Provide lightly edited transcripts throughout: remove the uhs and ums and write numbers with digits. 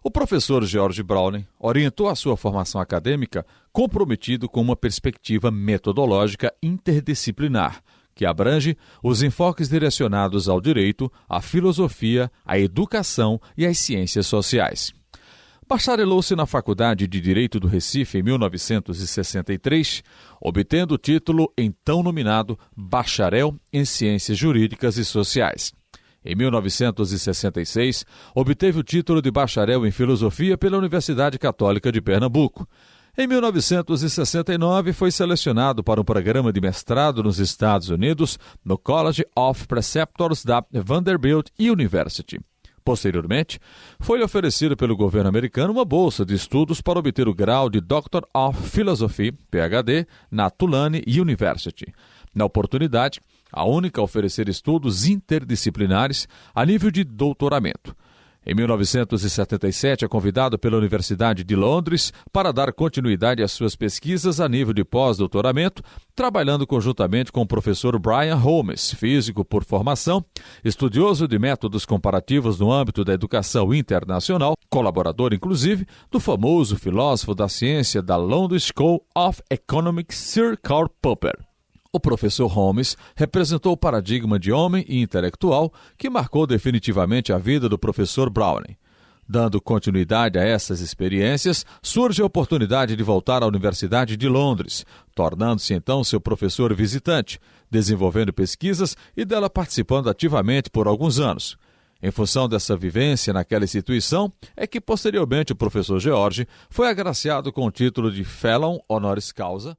O professor George Browning orientou a sua formação acadêmica comprometido com uma perspectiva metodológica interdisciplinar, que abrange os enfoques direcionados ao direito, à filosofia, à educação e às ciências sociais. Bacharelou-se na Faculdade de Direito do Recife em 1963, obtendo o título então nominado Bacharel em Ciências Jurídicas e Sociais. Em 1966, obteve o título de bacharel em Filosofia pela Universidade Católica de Pernambuco. Em 1969, foi selecionado para um programa de mestrado nos Estados Unidos no College of Preceptors da Vanderbilt University. Posteriormente, foi-lhe oferecido pelo governo americano uma bolsa de estudos para obter o grau de Doctor of Philosophy, PhD, na Tulane University. Na oportunidade, a única a oferecer estudos interdisciplinares a nível de doutoramento. Em 1977, é convidado pela Universidade de Londres para dar continuidade às suas pesquisas a nível de pós-doutoramento, trabalhando conjuntamente com o professor Brian Holmes, físico por formação, estudioso de métodos comparativos no âmbito da educação internacional, colaborador, inclusive, do famoso filósofo da ciência da London School of Economics, Sir Karl Popper. O professor Holmes representou o paradigma de homem e intelectual que marcou definitivamente a vida do professor Browning. Dando continuidade a essas experiências, surge a oportunidade de voltar à Universidade de Londres, tornando-se então seu professor visitante, desenvolvendo pesquisas e dela participando ativamente por alguns anos. Em função dessa vivência naquela instituição, é que posteriormente o professor George foi agraciado com o título de Fellow Honoris Causa.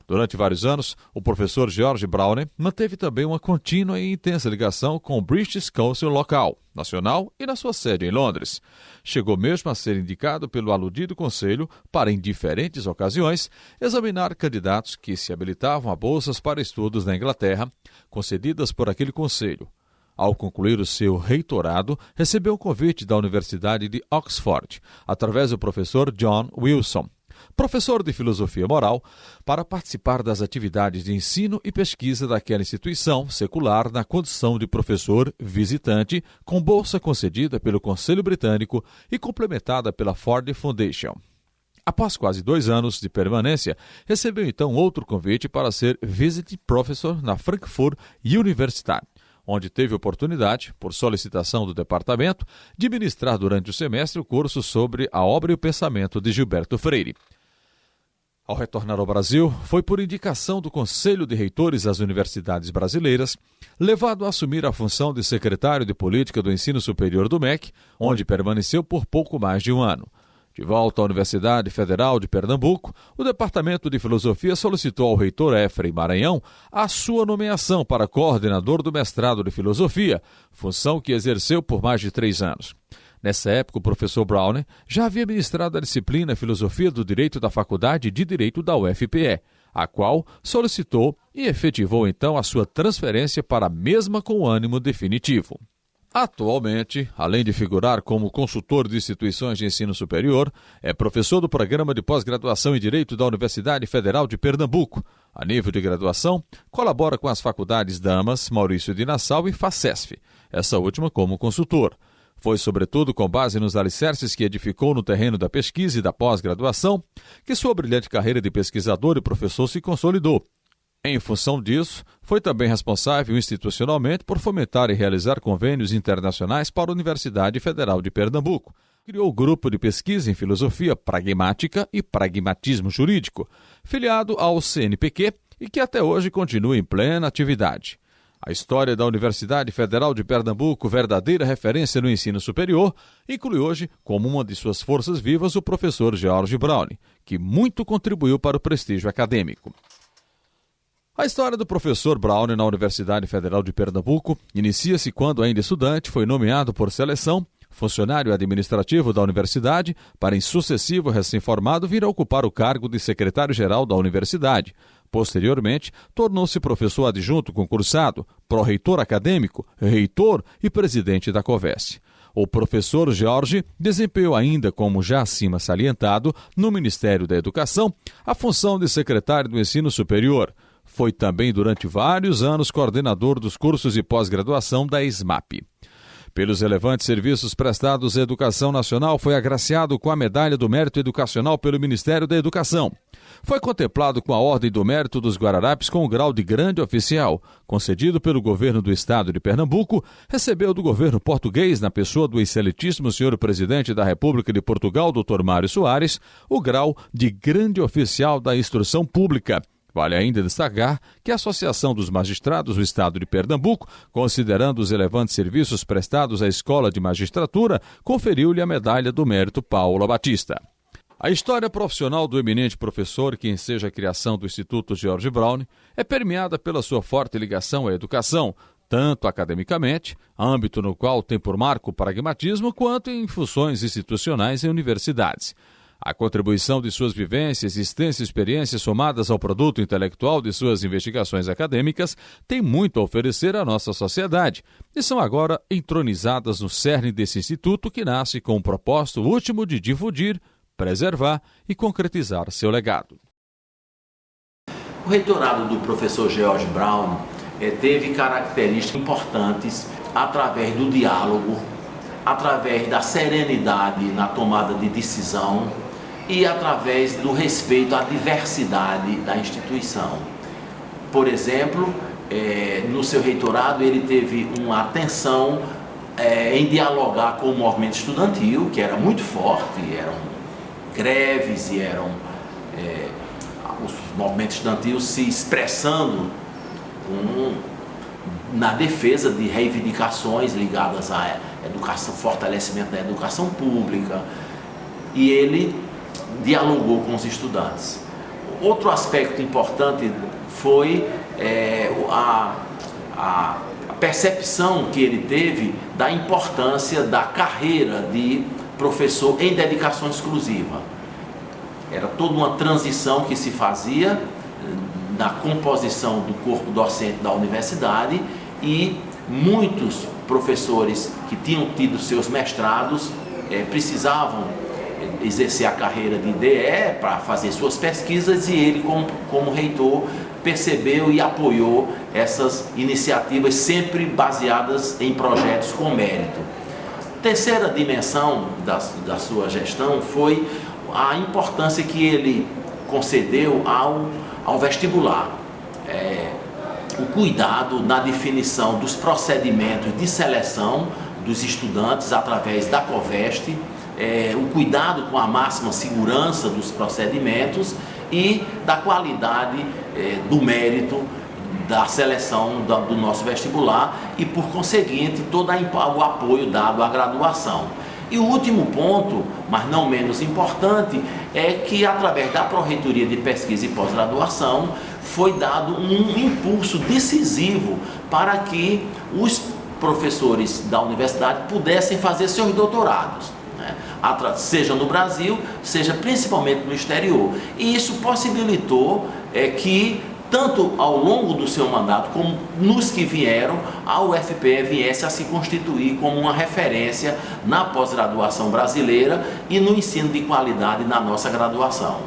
Durante vários anos, o professor George Browning manteve também uma contínua e intensa ligação com o British Council local, nacional e na sua sede em Londres. Chegou mesmo a ser indicado pelo aludido conselho para, em diferentes ocasiões, examinar candidatos que se habilitavam a bolsas para estudos na Inglaterra, concedidas por aquele conselho. Ao concluir o seu reitorado, recebeu um convite da Universidade de Oxford, através do professor John Wilson, professor de filosofia moral, para participar das atividades de ensino e pesquisa daquela instituição secular na condição de professor visitante, com bolsa concedida pelo Conselho Britânico e complementada pela Ford Foundation. Após quase 2 anos de permanência, recebeu então outro convite para ser Visiting Professor na Frankfurt Universität, onde teve oportunidade, por solicitação do departamento, de ministrar durante o semestre o curso sobre a obra e o pensamento de Gilberto Freire. Ao retornar ao Brasil, foi por indicação do Conselho de Reitores das Universidades Brasileiras, levado a assumir a função de secretário de Política do Ensino Superior do MEC, onde permaneceu por pouco mais de 1 ano. De volta à Universidade Federal de Pernambuco, o Departamento de Filosofia solicitou ao reitor Efraim Maranhão a sua nomeação para coordenador do mestrado de Filosofia, função que exerceu por mais de 3 anos. Nessa época, o professor Browning já havia ministrado a disciplina Filosofia do Direito da Faculdade de Direito da UFPE, a qual solicitou e efetivou então a sua transferência para a mesma com ânimo definitivo. Atualmente, além de figurar como consultor de instituições de ensino superior, é professor do Programa de Pós-Graduação em Direito da Universidade Federal de Pernambuco. A nível de graduação, colabora com as faculdades Damas, Maurício de Nassau e Facesp, essa última como consultor. Foi, sobretudo, com base nos alicerces que edificou no terreno da pesquisa e da pós-graduação, que sua brilhante carreira de pesquisador e professor se consolidou. Em função disso, foi também responsável institucionalmente por fomentar e realizar convênios internacionais para a Universidade Federal de Pernambuco. Criou o Grupo de Pesquisa em Filosofia Pragmática e Pragmatismo Jurídico, filiado ao CNPq e que até hoje continua em plena atividade. A história da Universidade Federal de Pernambuco, verdadeira referência no ensino superior, inclui hoje, como uma de suas forças vivas, o professor George Browning, que muito contribuiu para o prestígio acadêmico. A história do professor Browning na Universidade Federal de Pernambuco inicia-se quando, ainda estudante, foi nomeado por seleção, funcionário administrativo da universidade, para em sucessivo recém-formado vir a ocupar o cargo de secretário-geral da universidade. Posteriormente, tornou-se professor adjunto concursado, pró-reitor acadêmico, reitor e presidente da COVESE. O professor George desempenhou ainda, como já acima salientado, no Ministério da Educação, a função de secretário do Ensino Superior. Foi também durante vários anos coordenador dos cursos de pós-graduação da ESMAP. pelos relevantes serviços prestados à educação nacional, foi agraciado com a Medalha do Mérito Educacional pelo Ministério da Educação. Foi contemplado com a Ordem do Mérito dos Guararapes com o grau de grande oficial, concedido pelo governo do estado de Pernambuco, recebeu do governo português, na pessoa do excelentíssimo senhor presidente da República de Portugal, Dr. Mário Soares, o grau de grande oficial da instrução pública. Vale ainda destacar que a Associação dos Magistrados do Estado de Pernambuco, considerando os relevantes serviços prestados à Escola de Magistratura, conferiu-lhe a Medalha do Mérito Paula Batista. A história profissional do eminente professor que enseja a criação do Instituto George Brown é permeada pela sua forte ligação à educação, tanto academicamente, âmbito no qual tem por marco o pragmatismo, quanto em funções institucionais em universidades. A contribuição de suas vivências e extensa experiência somadas ao produto intelectual de suas investigações acadêmicas tem muito a oferecer à nossa sociedade e são agora entronizadas no cerne desse instituto que nasce com o propósito último de difundir, preservar e concretizar seu legado. O reitorado do professor George Brown teve características importantes através do diálogo, através da serenidade na tomada de decisão e através do respeito à diversidade da instituição. Por exemplo, no seu reitorado ele teve uma atenção em dialogar com o movimento estudantil, que era muito forte, eram greves e eram os movimentos estudantis se expressando na defesa de reivindicações ligadas à educação, fortalecimento da educação pública, e ele dialogou com os estudantes. Outro aspecto importante foi a percepção que ele teve da importância da carreira de professor em dedicação exclusiva. Era toda uma transição que se fazia na composição do corpo docente da universidade e muitos professores que tinham tido seus mestrados precisavam exercer a carreira de DE para fazer suas pesquisas, e ele, como reitor, percebeu e apoiou essas iniciativas sempre baseadas em projetos com mérito. Terceira dimensão da sua gestão foi a importância que ele concedeu ao vestibular. O cuidado na definição dos procedimentos de seleção dos estudantes através da COVEST, o cuidado com a máxima segurança dos procedimentos e da qualidade do mérito da seleção do nosso vestibular e, por conseguinte, todo o apoio dado à graduação. E o último ponto, mas não menos importante, é que através da Pró-Reitoria de Pesquisa e Pós-Graduação foi dado um impulso decisivo para que os professores da universidade pudessem fazer seus doutorados, né? Seja no Brasil, seja principalmente no exterior. E isso possibilitou que, tanto ao longo do seu mandato, como nos que vieram, a UFPE viesse a se constituir como uma referência na pós-graduação brasileira e no ensino de qualidade na nossa graduação.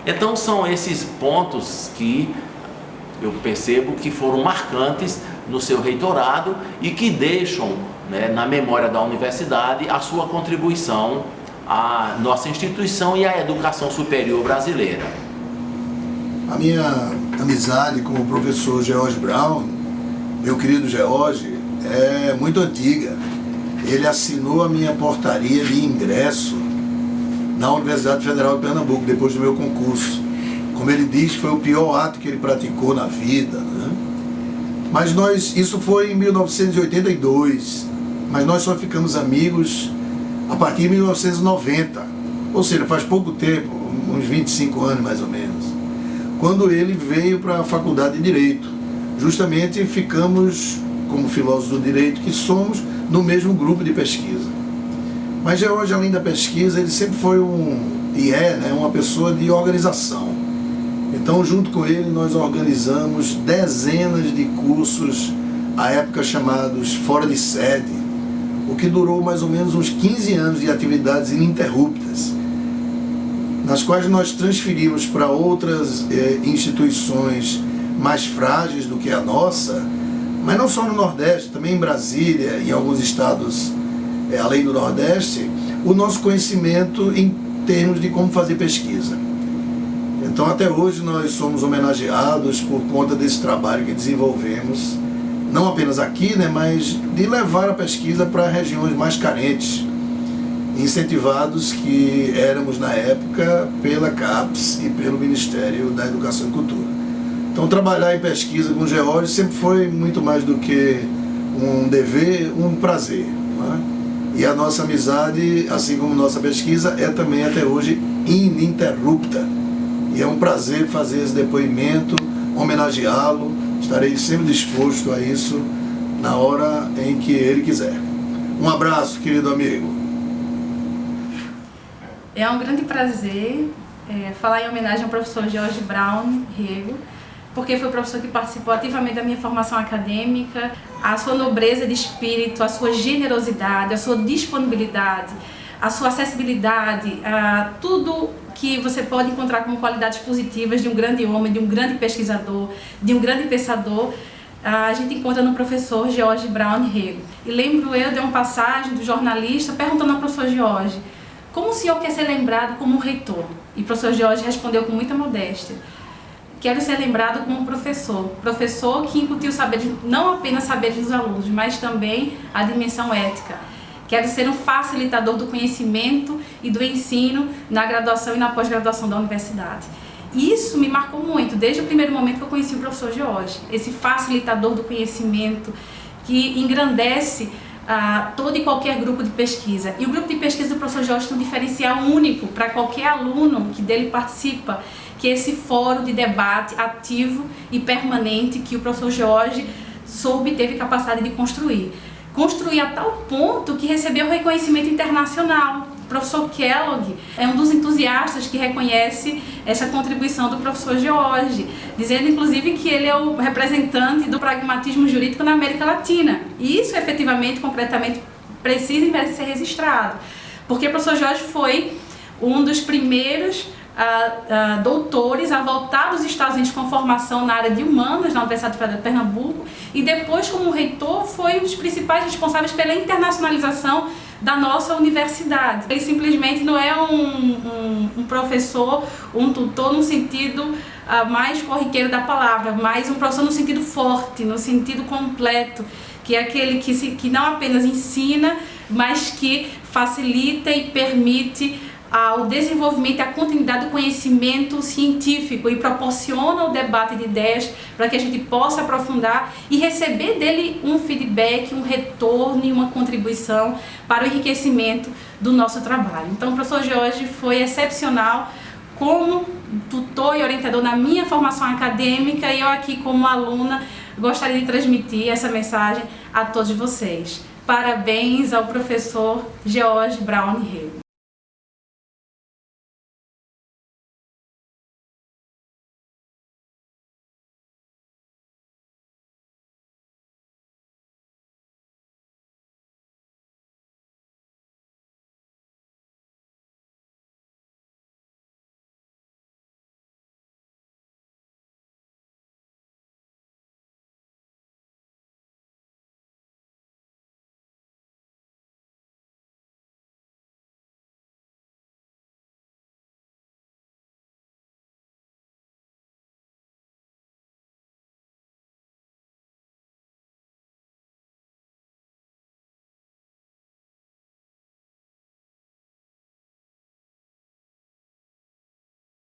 Então são esses pontos que eu percebo que foram marcantes no seu reitorado e que deixam, né, na memória da universidade a sua contribuição à nossa instituição e à educação superior brasileira. A minha amizade com o professor George Brown, meu querido George, é muito antiga. Ele assinou a minha portaria de ingresso na Universidade Federal de Pernambuco, depois do meu concurso. Como ele diz, foi o pior ato que ele praticou na vida, né? Mas isso foi em 1982, mas nós só ficamos amigos a partir de 1990, ou seja, faz pouco tempo, uns 25 anos mais ou menos, quando ele veio para a Faculdade de Direito. Justamente ficamos, como filósofos do direito que somos, no mesmo grupo de pesquisa. Mas George, além da pesquisa, ele sempre foi uma pessoa de organização. Então, junto com ele, nós organizamos dezenas de cursos, à época chamados Fora de Sede, o que durou mais ou menos uns 15 anos de atividades ininterruptas, nas quais nós transferimos para outras instituições mais frágeis do que a nossa, mas não só no Nordeste, também em Brasília, em alguns estados além do Nordeste, o nosso conhecimento em termos de como fazer pesquisa. Então até hoje nós somos homenageados por conta desse trabalho que desenvolvemos, não apenas aqui, né, mas de levar a pesquisa para regiões mais carentes, incentivados que éramos na época pela CAPES e pelo Ministério da Educação e Cultura. Então trabalhar em pesquisa com o George sempre foi muito mais do que um dever, um prazer, né? E a nossa amizade, assim como nossa pesquisa, é também até hoje ininterrupta. E é um prazer fazer esse depoimento, homenageá-lo. Estarei sempre disposto a isso na hora em que ele quiser. Um abraço, querido amigo. É um grande prazer falar em homenagem ao professor George Brown Rego, porque foi o professor que participou ativamente da minha formação acadêmica. A sua nobreza de espírito, a sua generosidade, a sua disponibilidade, a sua acessibilidade, tudo que você pode encontrar como qualidades positivas de um grande homem, de um grande pesquisador, de um grande pensador, a gente encontra no professor George Brown Rego. E lembro eu de uma passagem do jornalista perguntando ao professor George: como o senhor quer ser lembrado como um reitor? E o professor George respondeu com muita modéstia: quero ser lembrado como um professor que incutiu saberes, não apenas saberes dos alunos, mas também a dimensão ética. Quero ser um facilitador do conhecimento e do ensino na graduação e na pós-graduação da universidade. E isso me marcou muito, desde o primeiro momento que eu conheci o professor George. Esse facilitador do conhecimento que engrandece todo e qualquer grupo de pesquisa. E o grupo de pesquisa do professor George tem um diferencial único para qualquer aluno que dele participa, que é esse fórum de debate ativo e permanente que o professor George teve capacidade de construir a tal ponto que recebeu reconhecimento internacional. O professor Kellogg é um dos entusiastas que reconhece essa contribuição do professor George, dizendo inclusive que ele é o representante do pragmatismo jurídico na América Latina. E isso efetivamente, concretamente, precisa e merece ser registrado, porque o professor George foi um dos primeiros doutores a voltar dos Estados Unidos com formação na área de humanas na Universidade Federal de Pernambuco, e depois, como reitor, foi um dos principais responsáveis pela internacionalização da nossa universidade. Ele simplesmente não é um professor, um tutor no sentido mais corriqueiro da palavra, mas um professor no sentido forte, no sentido completo, que é aquele que não apenas ensina, mas que facilita e permite ao desenvolvimento e à continuidade do conhecimento científico e proporciona o debate de ideias para que a gente possa aprofundar e receber dele um feedback, um retorno e uma contribuição para o enriquecimento do nosso trabalho. Então o professor George foi excepcional como tutor e orientador na minha formação acadêmica, e eu aqui como aluna gostaria de transmitir essa mensagem a todos vocês. Parabéns ao professor George Brown Rego.